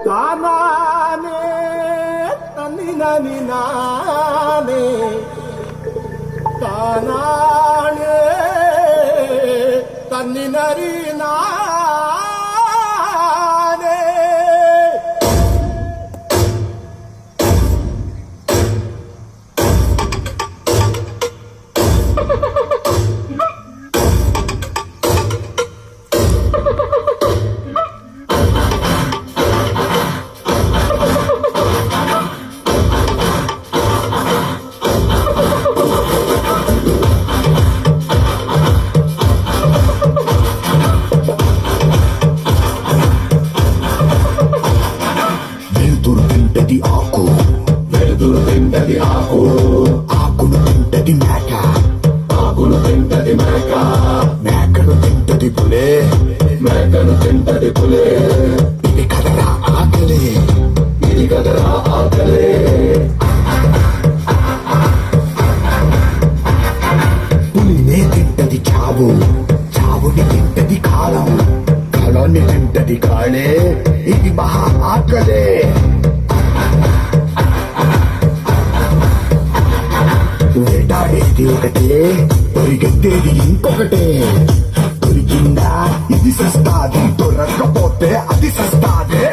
తానానే తన్నినని నానే తానానే తన్నినరి నానే తింటది ఆకు వెలుతురు తింటది ఆకు ఆకును తింటది మేక ఆకును తింటది మేక మేకను తింటది పులే మేకను తింటది పులే ఇది కదరా ఆకలి ఇది కదరా ఆకలే పులినే తింటది చావు చావుని తింటది కాలం కాలాన్ని తింటది కాళే ఇది మహా ఆకలే వేటాడేది ఒకటే పరిగెత్తేది ఇంకొకటే దొరికిందా ఇది సస్తాది దొరక్కపోతే అది సస్తాదే